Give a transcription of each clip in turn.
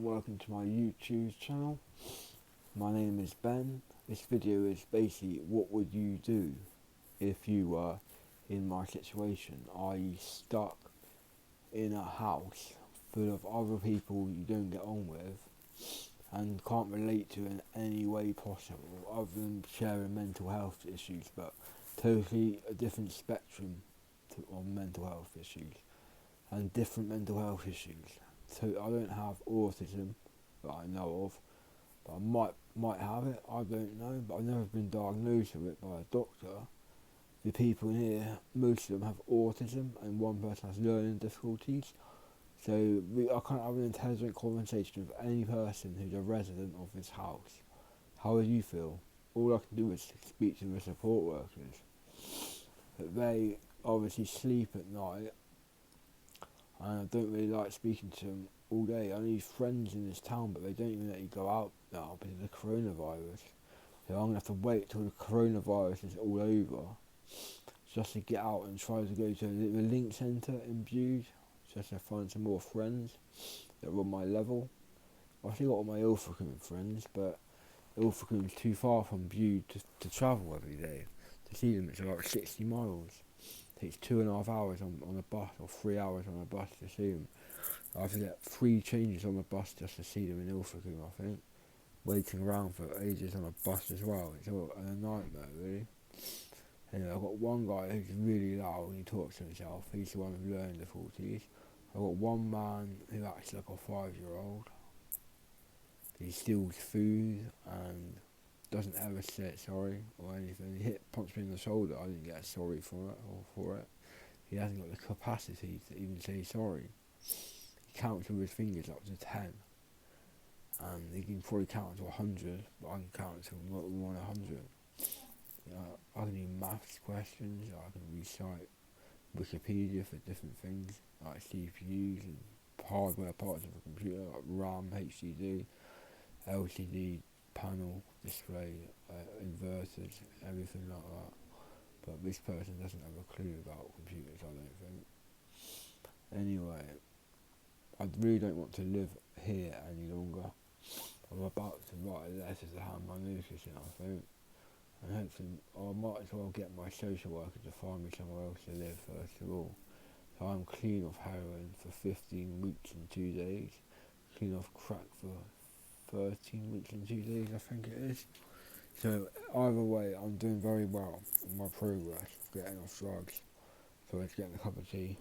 welcome to my YouTube channel. My name is Ben. This video is basically what would you do if you were in my situation, i.e. stuck in a house full of other people you don't get on with and can't relate to in any way possible other than sharing mental health issues, but totally a different spectrum of mental health issues and different mental health issues. So I don't have autism that I know of, but I might have it, I don't know, but I've never been diagnosed with it by a doctor. The people in here, most of them have autism and one person has learning difficulties. So I can't have an intelligent conversation with any person who's a resident of this house. How would you feel? All I can do is speak to the support workers. But they obviously sleep at night, and I don't really like speaking to them all day. I need friends in this town, but they don't even let you go out now because of the coronavirus. So I'm going to have to wait till the coronavirus is all over just to get out and try to go to the Link Centre in Bude, just to find some more friends that are on my level. I've still got all my Ilfracombe friends, but Ilfracombe's too far from Bude to travel every day. To see them, it's about 60 miles. It takes 2.5 hours on a bus, or 3 hours on a bus to see them. I have to get 3 changes on the bus just to see them in Ilfracombe, I think. Waiting around for ages on a bus as well. It's all a nightmare, really. Anyway, I've got one guy who's really loud when he talks to himself. He's the one with learning difficulties. I've got one man who acts like a 5-year-old. He steals food and doesn't ever say sorry or anything. He punched me in the shoulder. I didn't get sorry for it. He hasn't got the capacity to even say sorry. He counts with his fingers up to 10. And he can probably count to 100, but I can count to more than 100. I can do maths questions, I can recite Wikipedia for different things, like CPUs and hardware parts of a computer, like RAM, HDD, LCD, panel, display, inverters, everything like that. But this person doesn't have a clue about computers, I don't think. Anyway, I really don't want to live here any longer. I'm about to write a letter to hand my notice in, I think. And hopefully I might as well get my social worker to find me somewhere else to live first of all. So I'm clean off heroin for 15 weeks and 2 days. Clean off crack for 13 weeks and 2 days, I think it is. So either way, I'm doing very well in my progress of getting off drugs. So let's get a cup of tea.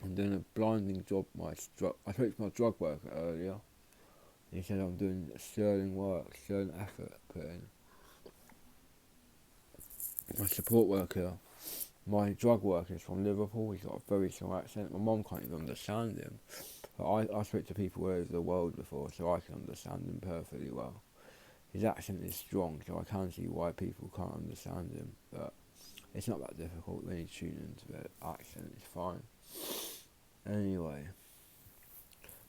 I'm doing a blinding job. I spoke to my drug worker earlier. He said I'm doing sterling work, sterling effort put in. My support worker, my drug worker is from Liverpool. He's got a very strong accent. My mum can't even understand him. But I spoke to people all over the world before, so I can understand him perfectly well. His accent is strong, so I can see why people can't understand him. But it's not that difficult when you tune into the accent. It's fine. Anyway.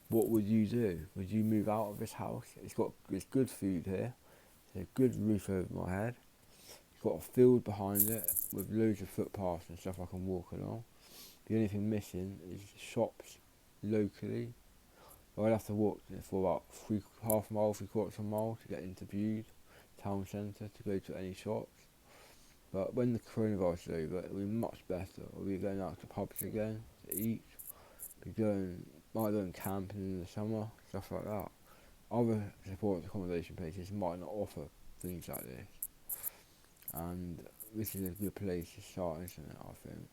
What would you do? Would you move out of this house? It's good food here. There's a good roof over my head. It's got a field behind it with loads of footpaths and stuff I can walk along. The only thing missing is shops locally. I'd have to walk for about half a mile, 3/4 of a mile to get into Bude town centre to go to any shops. But when the coronavirus is over, it'll be much better. We'll be going out to pubs again to eat. Might go camping in the summer, stuff like that. Other support accommodation places might not offer things like this. And this is a good place to start, isn't it, I think.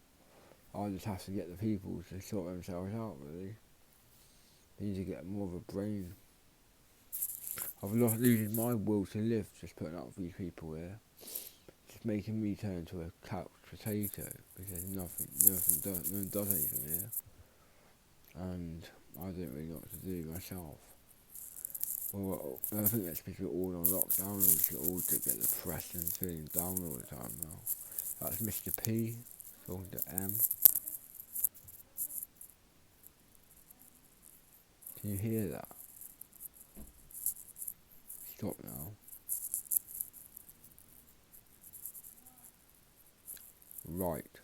I just have to get the people to sort themselves out, really. They need to get more of a brain. I've lost losing my will to live just putting up with these people here. It's making me turn into a couch potato because no one does anything here. And I don't really know what to do myself. Well, I think that's because we're all on lockdown and we all get depressed and feeling down all the time now. That's Mr. P talking to M. Can you hear that? Stop now. Right.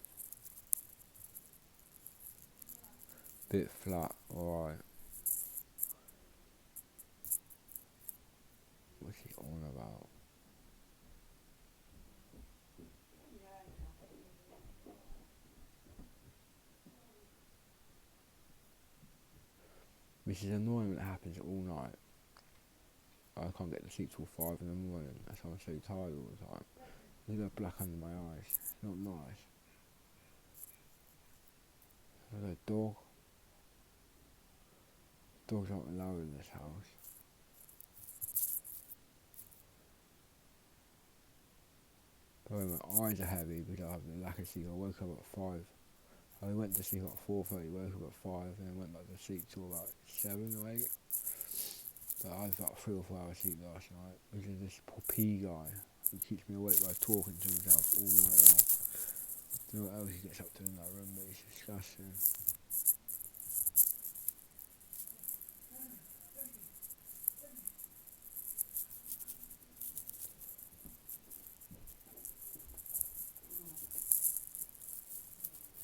Bit flat, alright. which is annoying when it happens all night. I can't get to sleep till 5 in the morning. That's why I'm so tired all the time. There's a black under my eyes. It's not nice. There's a dog. Dogs aren't allowed in this house. But my eyes are heavy because I have the lack of sleep. I woke up at 5. I went to sleep at 4:30, woke up at 5, and then went back to sleep till about 7 or 8. But I had about 3 or 4 hours sleep last night, which is this P guy who keeps me awake by talking to himself all night long. I don't know what else he gets up to in that room, but it's disgusting.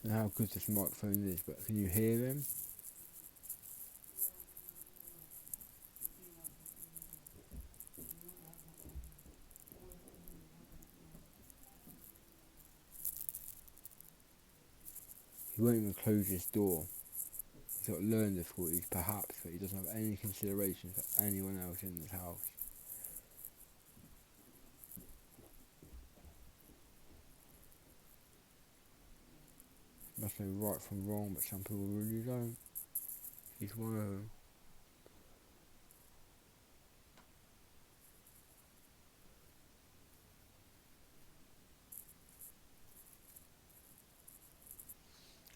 I don't know how good this microphone is, but can you hear him? He won't even close his door. He's got learning difficulties, perhaps, but he doesn't have any consideration for anyone else in this house. Must know right from wrong, but some people really don't. He's one of them.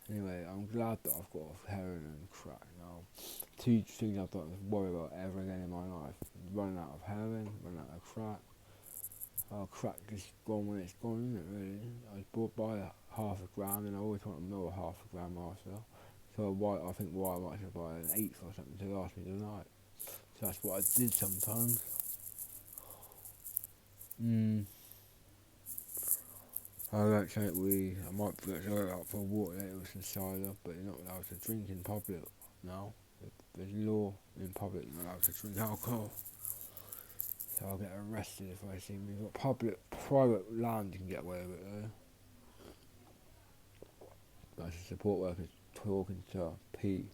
Anyway, I'm glad that I've got off heroin and crack now. 2 things I don't have to worry about ever again in my life. Running out of heroin, running out of crack. Crack is gone when it's gone, isn't it really? I was bought by half a gram and I always want to know a half a gram after. So I think why I might have to buy an eighth or something to last me tonight. So that's what I did sometimes. I don't smoke weed. I might go out for a walk later with some cider, but you're not allowed to drink in public now. There's law in public, you're not allowed to drink alcohol. So I'll get arrested if I see me. You've got private land you can get away with it though. That's a support worker talking to P.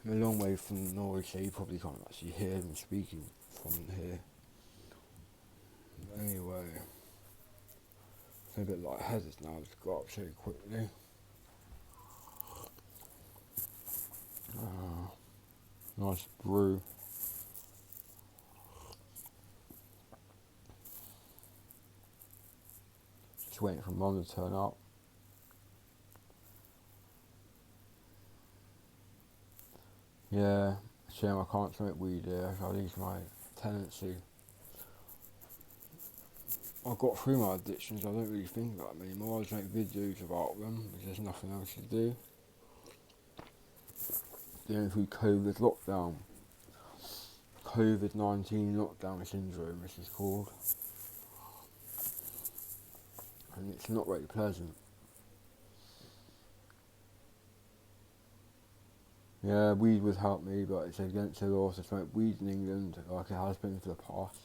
I'm a long way from the noise, so you probably can't actually hear them speaking from here. But anyway, I'm a bit lightheaded now, I've just got up so quickly. Nice brew. Just waiting for Mum to turn up. Yeah, shame I can't smoke weed here, so I lose my tendency. I got through my addictions, I don't really think about them anymore. I just make videos about them because there's nothing else to do. Going through COVID lockdown. COVID-19 lockdown syndrome, this is called. And it's not very pleasant. Yeah, weed would help me, but it's against the law to smoke weed in England, like it has been for the past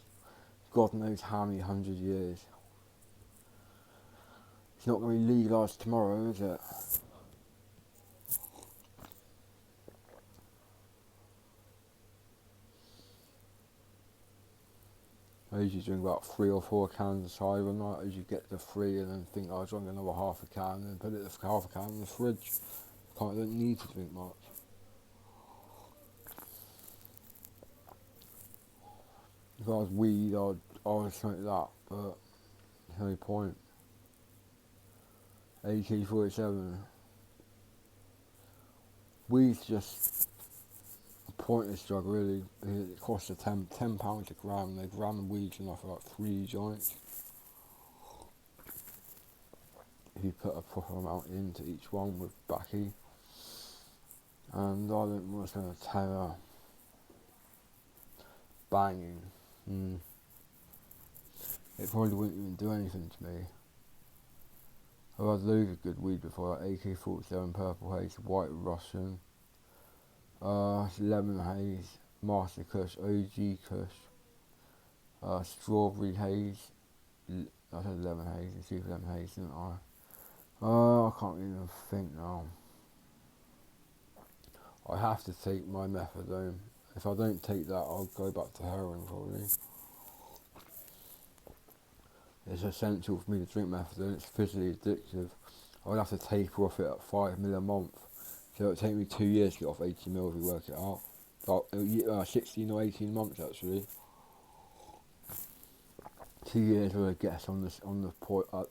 God knows how many 100 years. It's not going to be legalised tomorrow, is it? I usually drink about 3 or 4 cans of cider a night. I usually get to 3 and then think I'll drink another half a can and then put half a can in the fridge. I don't need to drink much. If I was weed, I'd smoke that, but there's no point. AK-47. Weed's just a pointless drug, really. It costs a £10 a gram. A gram of weed's enough for like 3 joints. If you put a proper amount into each one with baccy. And I don't want to spend a tenner banging. it probably wouldn't even do anything to me. I've had loads of good weed before, like AK-47, Purple Haze, White Russian, Lemon Haze, Master Kush, OG Kush, Strawberry Haze, I said Lemon Haze, and Super Lemon Haze, didn't I? I can't even think now. I have to take my methadone. If I don't take that, I'll go back to heroin probably. It's essential for me to drink methadone. It's physically addictive. I would have to taper off it at 5 mil a month. So it would take me 2 years to get off 80 mil if you work it out. About 16 or 18 months actually. 2 years would I guess on the point at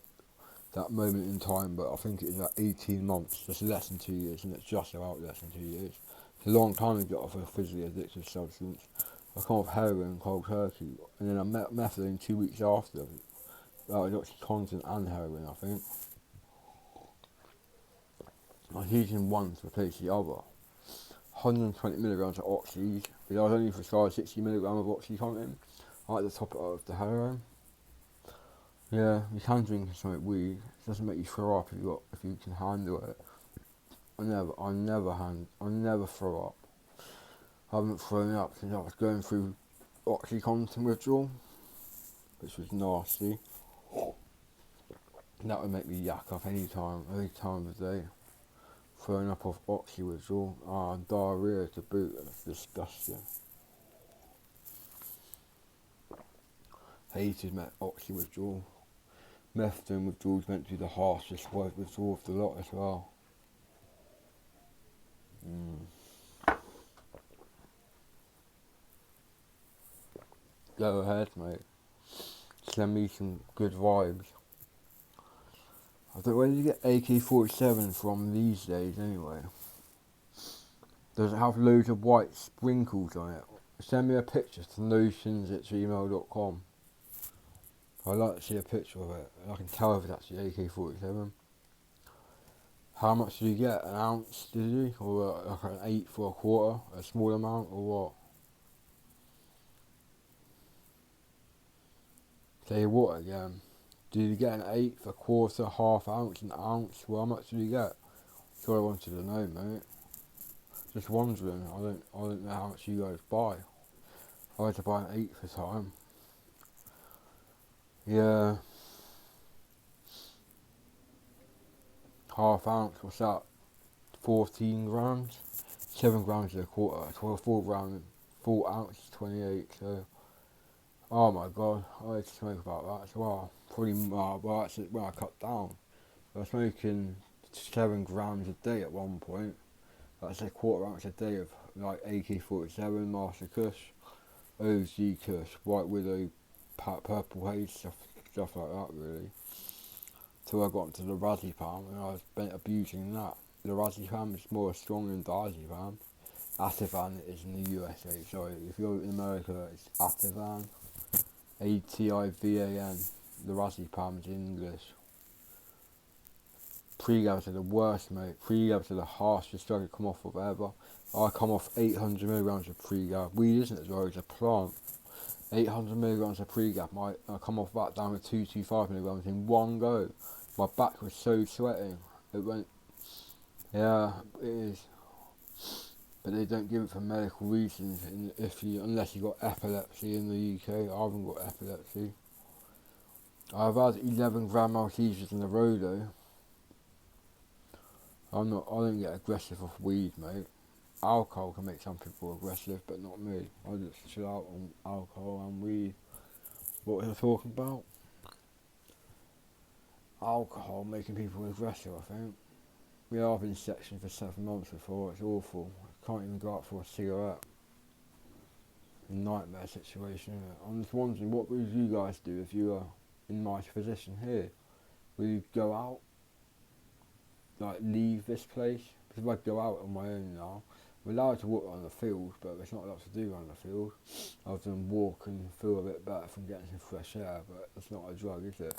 that moment in time, but I think it's like 18 months. That's less than 2 years, and it's just about less than 2 years. It's a long time to get off a physically addictive substance. I come off heroin cold turkey, and then I met methadone 2 weeks after. That was Oxycontin and heroin, I think. I was using one to replace the other. 120 milligrams of oxys, but I was only prescribed 60 milligrams of Oxycontin. I like to top it up with the heroin. Yeah, you can drink some weed. It doesn't make you throw up if you can handle it. I never throw up. I haven't thrown up since I was going through Oxycontin withdrawal, which was nasty. That would make me yak up any time of the day. Throwing up off oxy withdrawal, diarrhea to boot. That's disgusting. Hated oxy withdrawal. Methadone withdrawal is meant to be the harshest withdrawal of the lot as well. Go ahead, mate. Send me some good vibes. I don't know where you get AK-47 from these days anyway. Does it have loads of white sprinkles on it? Send me a picture to notions@gmail.com. I'd like to see a picture of it, and I can tell if it's actually AK-47. How much did you get? An ounce, did you? Or like an 8 for a quarter? A small amount, or what? Say what again? Did you get an 8 for a quarter, half ounce, an ounce? Well, how much did you get? That's what I wanted to know, mate. Just wondering. I don't know how much you guys buy. I had to buy an 8 for time. Yeah. Half ounce, what's that? 14 grams? 7 grams is a quarter. 4 grams, 4 ounces, 28. So, oh my god, I had to smoke about that as well. Probably, well, that's when I cut down. I was smoking 7 grams a day at one point. That's a quarter ounce a day of like AK-47, Master Kush, OG Kush, White Widow, Purple Haze, stuff like that really. Till I got into the Razipam and I was abusing that. The Razipam is more strong than diazepam. Ativan is in the USA, sorry. If you're in America, it's Ativan. Ativan. The Razipam is in English. Pre-gabs are the worst, mate. Pre-gabs are the harshest drug to come off of ever. I come off 800 milligrams of pre-gab. Weed isn't as well, it's a plant. 800 milligrams of pre-gab. I come off that down with 225 milligrams in one go. My back was so sweating. It went, yeah, it is. But they don't give it for medical reasons unless you've got epilepsy in the UK. I haven't got epilepsy. I've had 11 grand mal seizures in a row though. I don't get aggressive off weed, mate. Alcohol can make some people aggressive, but not me. I just chill out on alcohol and weed. What was I talking about? Alcohol making people aggressive, I think. Yeah, I've been in section for 7 months before. It's awful. I can't even go out for a cigarette. Nightmare situation, isn't it? I'm just wondering, what would you guys do if you were in my position here? Will you go out? Like, leave this place? Because if I go out on my own now, I'm allowed to walk on the field, but there's not a lot to do on the field other than walk and feel a bit better from getting some fresh air, but it's not a drug, is it?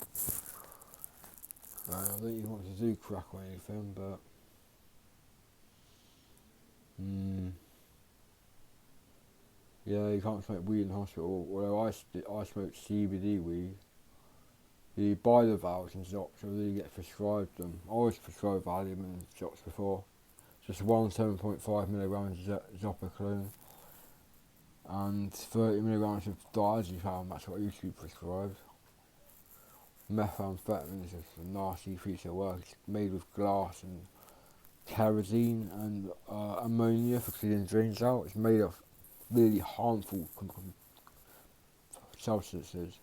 I don't even want to do crack or anything, but yeah, you can't smoke weed in hospital. Although I smoked CBD weed. You buy the vials in shops, or you get prescribed them. I was prescribed Valium in shops before. Just one 7.5 milligrams Zopiclone and 30 milligrams of diazepam. That's what I used to be prescribed. Methamphetamine is just a nasty piece of work. It's made with glass and kerosene and ammonia for cleaning drains out. It's made of really harmful substances.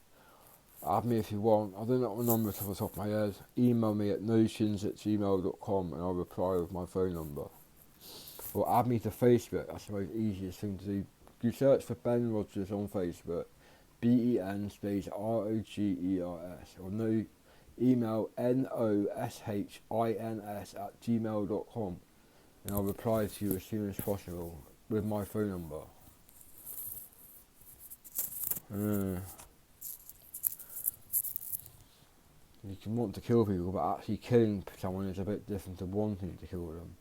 Add me if you want. I don't know my number off the top of my head. Email me at notions@gmail.com and I'll reply with my phone number. Or add me to Facebook. That's the most easiest thing to do. You search for Ben Rogers on Facebook. BEN space ROGERS. Or no, email noshins@gmail.com and I'll reply to you as soon as possible with my phone number. You can want to kill people, but actually killing someone is a bit different to wanting to kill them.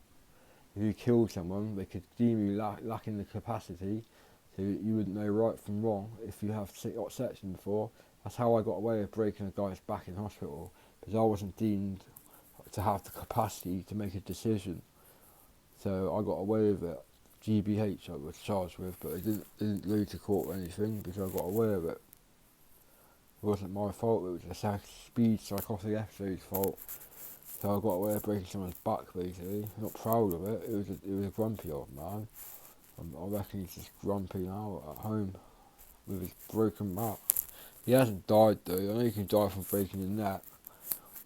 If you kill someone, they could deem you lacking the capacity, so you wouldn't know right from wrong if you have got section before. That's how I got away with breaking a guy's back in hospital, because I wasn't deemed to have the capacity to make a decision. So I got away with it. GBH I was charged with, but it didn't go to court or anything because I got away with it. It wasn't my fault, it was a speed psychotic episode's fault. So I got away with breaking someone's back basically. I'm not proud of it. It was a grumpy old man. I reckon he's just grumpy now at home with his broken back. He hasn't died though. I know you can die from breaking your neck,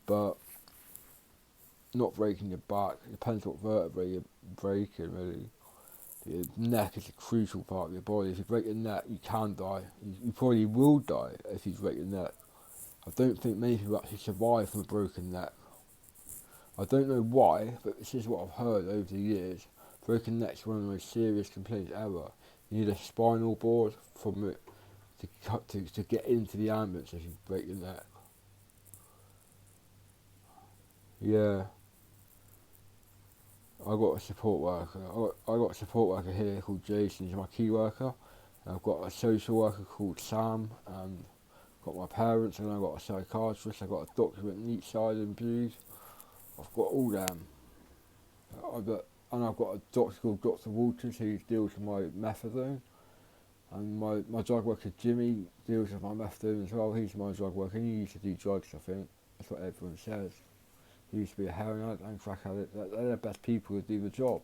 but not breaking your back. It depends what vertebrae you're breaking really. Your neck is a crucial part of your body. If you break your neck, you can die. You probably will die if you break your neck. I don't think many people actually survive from a broken neck. I don't know why, but this is what I've heard over the years. Broken neck is one of the most serious complaints ever. You need a spinal board from it to get into the ambulance if you break your neck. Yeah. I got a support worker. I got a support worker here called Jason. He's my key worker. And I've got a social worker called Sam, and I've got my parents, and I've got a psychiatrist. I've got a doctor with each side and views. I've got all them. I've got a doctor called Dr. Walters who deals with my methadone. And my drug worker Jimmy deals with my methadone as well. He's my drug worker. He used to do drugs, I think. That's what everyone says. He used to be a heroin addict and crack addict. They're the best people to do the job.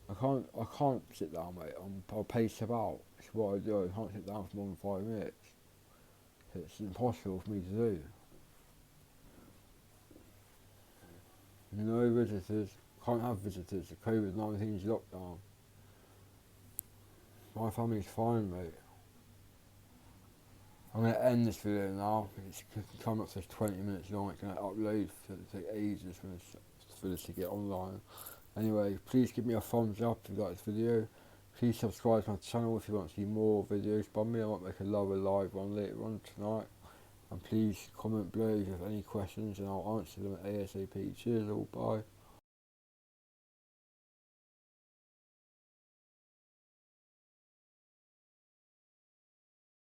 I can't sit down, mate. I'll pace about. It's what I do. I can't sit down for more than 5 minutes. It's impossible for me to do. No visitors. Can't have visitors. The COVID-19's lockdown. My family's fine, mate. I'm going to end this video now. It's coming up to 20 minutes long. It's going to upload, so it'll take ages for this to get online. Anyway, please give me a thumbs up if you like this video. Please subscribe to my channel if you want to see more videos by me. I might make another live one later on tonight. And please comment below if you have any questions and I'll answer them ASAP. Cheers all, bye.